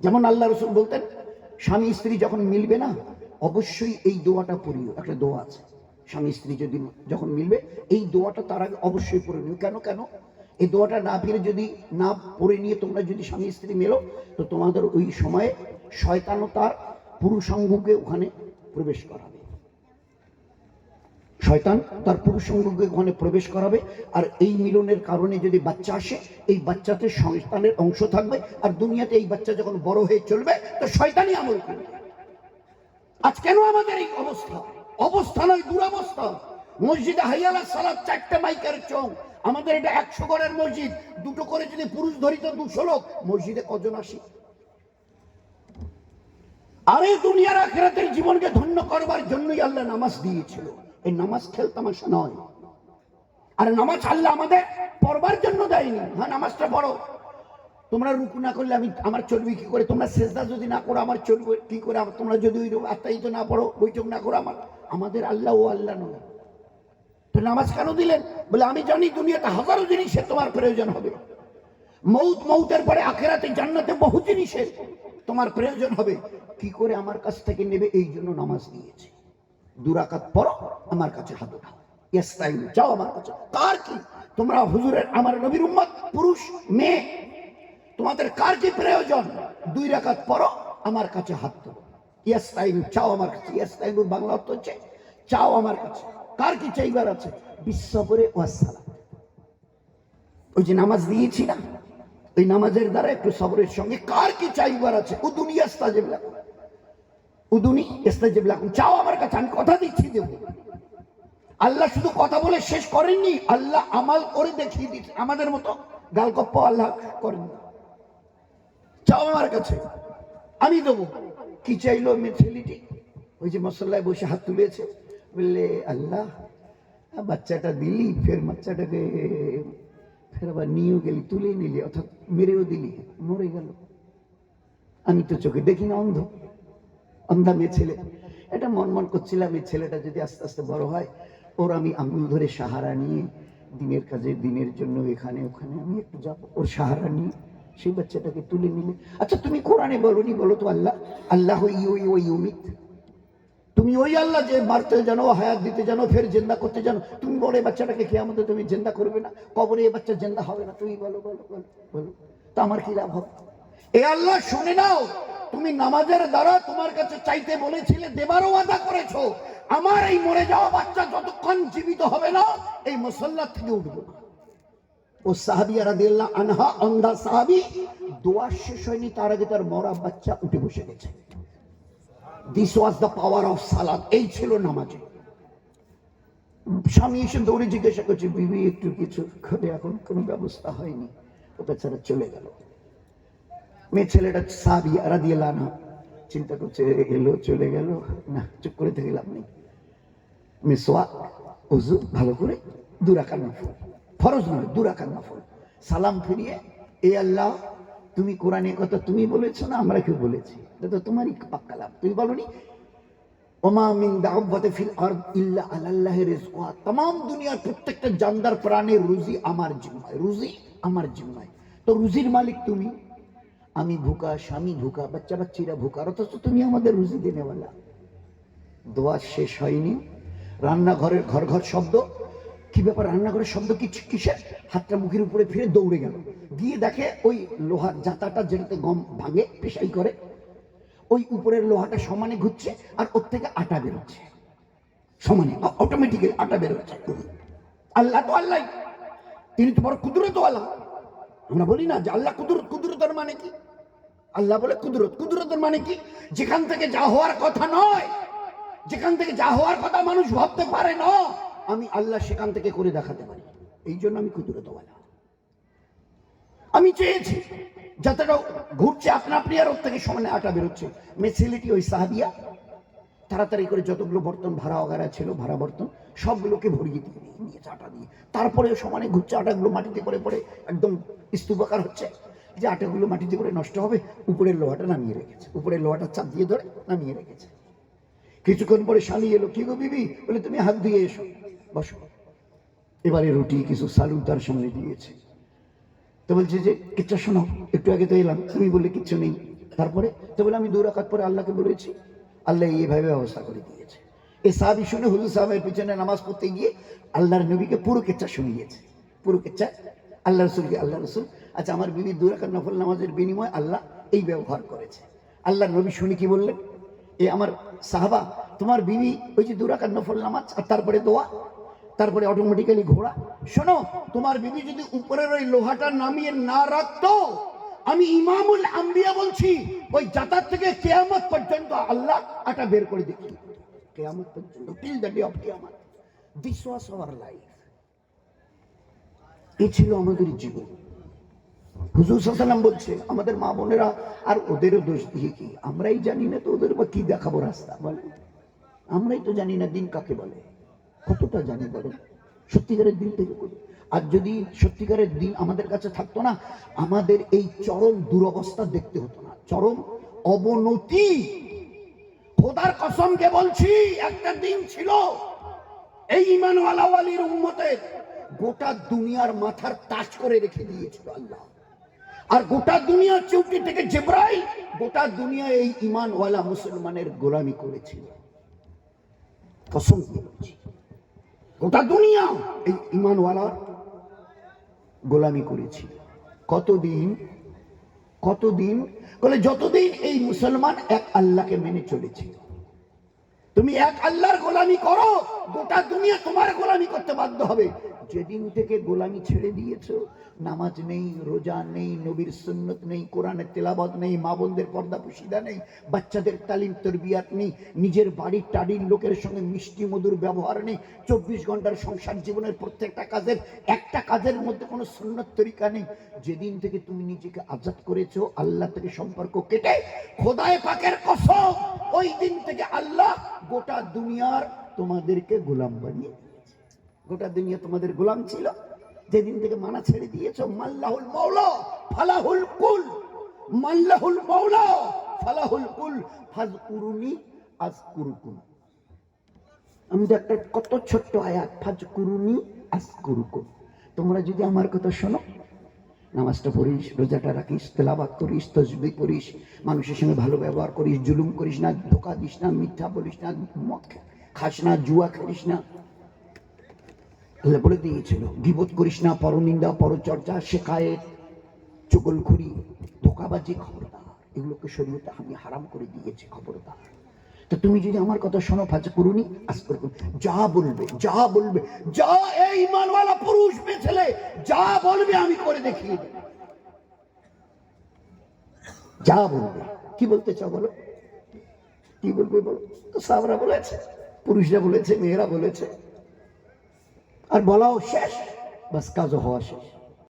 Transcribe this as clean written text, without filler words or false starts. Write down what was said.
যেমন আল্লাহ রাসূল বলতেন, স্বামী স্ত্রী যখন মিলবে না, অবশ্যই এই দোয়াটা পড়িও। একটা দোয়া আছে, স্বামী স্ত্রী যদি যখন মিলবে এই দোয়াটা তার আগে অবশ্যই পড়ে নিও। কেন কেন এই দোয়াটা না ফিরে যদি না পড়ে নিয়ে তোমরা যদি স্বামী স্ত্রী মেলো, তো তোমাদের ওই সময়ে শয়তানও তার পুরুষাঙ্গকে ওখানে প্রবেশ করাবে। শয়তান তার পুরুষাঙ্গকে ওখানে প্রবেশ করাবে, আর এই মিলনের কারণে যদি বাচ্চা আসে, এই বাচ্চাতে শয়তানের অংশ থাকবে, আর দুনিয়াতে এই বাচ্চা যখন বড় হয়ে চলবে তো শয়তানই আমল করবে। আজ কেন আমাদের এই অবস্থা? অবস্থা নয়, দুরবস্থা। মসজিদে হাইয়া আলাস সালাত 4টে মাইকের চোখ। আমাদের এটা 100 ঘরের মসজিদ, 2টো করে যদি পুরুষ ধরি তো 200 লোক। মসজিদে কজন আসে? আর এই দুনিয়ার আখিরাতের জীবনকে ধন্য করবার জন্যই আল্লাহ নামাজ দিয়েছিল। এই নামাজ খেলতামাশা নয়। আর নামাজ আল্লাহ আমাদের পড়বার জন্য দেয়নি। হ্যাঁ, নামাজটা পড়ো, তোমরা রুকু না করলে আমি আমার চলবে কি করে? তোমরা সেজদা যদি না করো আমার চলবে কি করে? তোমরা যদি ওই আত্মায়িত না পড়ো, বৈঠক না করো, আমাদের আল্লাহ ও আল্লাহ নয়। তো নামাজ কেন দিলেন? বলে আমি জানি দুনিয়াতে হাজারো জিনিসের তোমার প্রয়োজন হবে, মৌতের পরে আখিরাতে জান্নাতে বহু জিনিসের তোমার প্রয়োজন হবে। কি করে আমার কাছ থেকে নেবে? এই জন্য নামাজ দিয়েছে। 2 রাকাত পড়ো, আমার কাছে হাত উঠাও, ইস্তাইন যাও আমার কাছে। কার কি? তোমরা হুজুরের, আমার নবীর উম্মত, পুরুষ মেয়ে, তোমাদের কার কি প্রয়োজন? 2 রাকাত পড়ো, আমার কাছে হাত তোলো, ইস্তাইন চাও আমার কাছে। ইস্তাইনুর বাংলা অর্থ হচ্ছে চাও আমার কাছে। কার কি চাইবার আছে? বিশ্বপরে ওয়াসসালাম। ওই যে নামাজ দিয়েছি না, ওই নামাজের দ্বারা একটু সবরের সঙ্গে কার কি চাইবার আছে? উদুনি ইস্তাজিব লাকুম, উদুনি ইস্তাজিব লাকুম, চাও আমার কাছে, আমি কথা দিচ্ছি দেব। আল্লাহ শুধু কথা বলে শেষ করেননি, আল্লাহ আমাল করে দেখিয়ে দিচ্ছেন। আমাদের মতো গালগপ্প আল্লাহ করেননি। চাও আমার কাছে, আমি দেবো। কি চাইলো মেয়ে ছেলেটি? ওই যে মসল্লায় বসে হাত তুলেছে, বললে আল্লাহ বাচ্চাটা দিলি, ফের বাচ্চাটাকে ফের আবার নিয়েও গেলি, তুলে নিলি, অর্থাৎ মেরেও দিলি, মরে গেল। আমি তো চোখে দেখি না, অন্ধা মেয়ে ছেলে। এটা মন করছিলাম, এই ছেলেটা যদি আস্তে আস্তে বড় হয়, ওর আমি আঙুল ধরে সাহারা নিয়ে দিনের কাজে, দিনের জন্য এখানে ওখানে আমি একটু যাবো, ওর সাহারা নিয়ে সেই বাচ্চাটাকে তুলে নিলে। আচ্ছা তুমি কোরআনে বলোনি, বলো তো আল্লাহ আল্লাহ ইউমিত, তুমি ওই আল্লাহ যে মারতে জানো, হায়াত দিতে জানো, ফের জিন্দা করতে জানো। তুমি বলো এই বাচ্চাটাকে কিয়ামতে তুমি জিন্দা করবে না, কবরে এই বাচ্চা জিন্দা হবে না? তুমি বলো বলো বলো বলো, তা আমার কি লাভ হবে? এ আল্লাহ শুনে নাও, তুমি নামাজের দ্বারা তোমার কাছে চাইতে বলেছিলে, দেবারও ওয়াদা করেছো। আমার এই মরে যাওয়া বাচ্চা যতক্ষণ জীবিত হবে না, এই মুসল্লা থেকে উঠবে না। ও সাহাবিয়া রাদিয়াল্লাহু আনহা, অন্ধা সাহাবী, দোয়া শেষ হয়নি তার আগে তার মরা বাচ্চা উঠে বসে গেছে। This was the power of সালাত। এই ছিল নামাজে। স্বামী এসে দৌড়ে জিজ্ঞাসা করছে, বিবি একটু কিছু করে? এখন কোনো ব্যবস্থা হয়নি। ও বেচারা চলে গেল। মেয়ে ছেলেটা সাহাবিয়া রাদিয়াল্লাহু আনহা চিন্তা করছে, এলো চলে গেল, না চুপ করে থেকে লাভ নেই। মিসওয়াক, ওযু ভালো করে 2 রাকাত নফল, ফরজ নয় 2 রাকাত নফল, সালাম ফিরিয়ে, এ আল্লাহ তুমি কোরআনে কথা তুমি বলেছো না, আমরা কেউ বলেছি? এটা তো তোমারই কালাম। তুমি বলোনি ওমা মিন দাব্বাতি ফিল আরদ ইল্লা আলাল্লাহি রিজকুহা, तमाम দুনিয়ার প্রত্যেকটা জানদার প্রাণের রুজি আমার জিম্মায়, রুজি আমার জিম্মায়। তো রুজির মালিক তুমি। আমি ভুকা, স্বামী ভুকা, বাচ্চা বাচ্চিরা ভুকা, অথচ তুমি আমাদের রুজি দেনেওয়ালা। দোয়া শেষ হয়নি, রান্নাঘরের ঘর ঘর শব্দ। কি ব্যাপার? রান্নাঘরের শব্দ কিসের? হাতটা মুখের উপরে ফিরে দৌড়ে গেল, গিয়ে দেখে ওই লোহার জাতাটা যেটাতে গম ভাঙে, পেশাই করে, ওই উপরের লোহাটা সমানে ঘুরছে, আর ওর থেকে আটা বেরোচ্ছে সমানে, অটোমেটিক্যালি আটা বেরোচ্ছে। আল্লাহ তো আল্লাহ, তিনি তো বড় কুদরতওয়ালা। আমরা বলি না যে আল্লাহ কুদরত, কুদরতের মানে কি? আল্লাহ বলে কুদরত, কুদরতের মানে কি? যেখান থেকে যা হওয়ার কথা নয়, যেখান থেকে যা হওয়ার কথা মানুষ ভাবতে পারে না, আমি আল্লাহ সেখান থেকে করে দেখাতে পারি। এই জন্য আমি কুদরতওয়ালা। আমি চেয়েছি যাত্রাটা ঘুরছে আপনা আপনি, আর ওর থেকে সমানে আটা বেরোচ্ছে। মেসিলিটি ওই সাহাবিয়া তাড়াতাড়ি করে যতগুলো বর্তন ভাড়া ওগারা ছিল, ভাড়া বর্তন সবগুলোকে ভরিয়ে দিয়ে নিয়েছে আটা দিয়ে। তারপরে সমানে ঘুরছে, আটাগুলো মাটিতে করে পড়ে একদম স্তূপাকার হচ্ছে। যে আটাগুলো মাটিতে করে নষ্ট হবে, উপরের লোহাটা নামিয়ে রেখেছে, উপরের লোহাটা চাপ দিয়ে ধরে নামিয়ে রেখেছে। কিছুক্ষণ পরে স্বামী এলো, কি গো বিবি? বলে তুমি হাত ধুয়ে এসো, বসো। এবারে রুটি কিছু সালু তার সামনে দিয়েছে। তো বলছে যে কিচ্ছা শোনো, একটু আগে তো এলাম, তুমি বললে কিচ্ছু নেই। তারপরে তো বলে আমি 2 রাকাত পরে আল্লাহকে বলেছি, আল্লাহ এইভাবে ব্যবস্থা করে দিয়েছে। এই সাহাবী শুনে হুজুর সাহেবের পিছনে নামাজ পড়তে গিয়ে আল্লাহর নবীকে পুরো কেচ্ছা শুনিয়েছে। পুরো কেচ্ছা আল্লাহ রসুলকে, আল্লাহ রসুল আচ্ছা আমার বিবি 2 রাকাত নফল নামাজের বিনিময়ে আল্লাহ এই ব্যবহার করেছে। আল্লাহর নবী শুনে কি বললেন, এ আমার সাহাবা, তোমার বিবি ওই যে 2 রাকাত নফল নামাজ আর তারপরে দোয়া, তারপরে অটোমেটিক্যালি ঘোড়া। শোনো, তোমার বিবি যদি উপরের ওই লোহাটা নামিয়ে না রাখতো, আমি ইমামুল আম্বিয়া বলছি, ওই জাতার থেকে কিয়ামত পর্যন্ত আল্লাহ আটা বের করে দেখি, কিয়ামত পর্যন্ত, টিল দ্য ডে অফ কিয়ামত। This was our life. এই ছিল আমাদের জীবন। হুজুর সাল্লাল্লাহু আলাইহি ওয়াসাল্লাম বলছে আমাদের মা বোনেরা, আর ওদেরও দোষ দিয়ে কি, আমরাই জানি না তো ওদের বা কি দেখাবো রাস্তা, বলে আমরাই তো জানি না দিন কাকে বলে। কতটা জানি বলেন সত্যিকারের দিন থেকে করি। আর যদি সত্যিকারের দিন আমাদের কাছে থাকতো না, আমাদের এই চরম দুরবস্থা দেখতে হতো না, চরম অবনতি। খোদার কসমকে বলছি, একটা দিন ছিল এই ঈমানওয়ালা ওয়ালির উম্মতের গোটা দুনিয়ার মাথার তাজ করে রেখে দিয়েছিল আল্লাহ। আর গোটা দুনিয়ার চৌকি থেকে জিবরাইল গোটা দুনিয়া এই ঈমানওয়ালা মুসলমানের গোলামি করেছিল। কসম দিয়ে বলছি, গোটা দুনিয়া এই ঈমানওয়ালার গোলামি করেছিল। কতদিন? কতদিন? বলে যতদিন এই মুসলমান এক আল্লাহকে মেনে চলেছিল। তুমি এক আল্লাহর গোলামি করো, গোটা দুনিয়া তোমার গোলামি করতে বাধ্য হবে। যেদিন থেকে গোলামি ছেড়ে দিয়েছো, নামাজ নেই, রোজা নেই, নবীর সুন্নত নেই, কোরআনের তেলাওয়াত নেই, মা বোনদের পর্দা পুশিদা নেই, বাচ্চাদের তালিম তরবিয়াত নেই, নিজের বাড়ির টাড়ির লোকের সঙ্গে মিষ্টি মধুর ব্যবহার নেই, 24 ঘন্টার সংসার জীবনের প্রত্যেকটা কাজের একটা কাজের মধ্যে কোনো সুন্নত তরিকা নেই। যেদিন থেকে তুমি নিজেকে আজাদ করেছো আল্লাহ থেকে সম্পর্ক কেটে, খোদায়ে পাকের কসম, ওই দিন থেকে আল্লাহ গোটা দুনিয়ার তোমাদেরকে গোলাম বানিয়ে দিয়েছে। গোটা দুনিয়া তোমাদের গোলাম ছিল। যেদিন থেকে মানা ছেড়ে দিয়েছো, মাল্লাহুল মাওলা ফালাহুল কুল, মাল্লাহুল মাওলা ফালাহুল কুল, ফাজকুরুনি আযকুরুকুম। আমি তো একটা কত ছোট্ট আয়াত, ফাজকুরুনি আযকুরুকুম। তোমরা যদি আমার কথা শোনো, নামাজটা পড়িস, রোজাটা রাখিস, তেলাওয়াত করিস, তাসবিহ পড়িস, মানুষের সঙ্গে ভালো ব্যবহার করিস, জুলুম করিস না, ধোঁকা দিস না, মিথ্যা বলিস না, মদ খাস না, জুয়া খেলিস না, আল্লাহ বলে দিয়েছিল, গীবত করিস না, পরনিন্দা, পরচর্চা, শিকায়েত, চুগলখড়ি, ধোঁকাবাজি, খবরদার, এগুলোকে শরীয়তে আমি হারাম করে দিয়েছি, খবরদার। তো তুমি যদি আমার কথা শোনো, ফাজকুরুনি আযকুরকুম, যা বলবে, যা বলবে, যা এই ঈমানওয়ালা পুরুষ বে ছেলে যা বলবে আমি করে দেখিয়ে দেব। যা বলবে। কি বলতে চাও বলো, কি বলবে বলো? তো সাহাবারা বলেছে, পুরুষরা বলেছে, মেয়েরা বলেছে, আর বলাও শেষ, বাস কাজও হওয়া শেষ।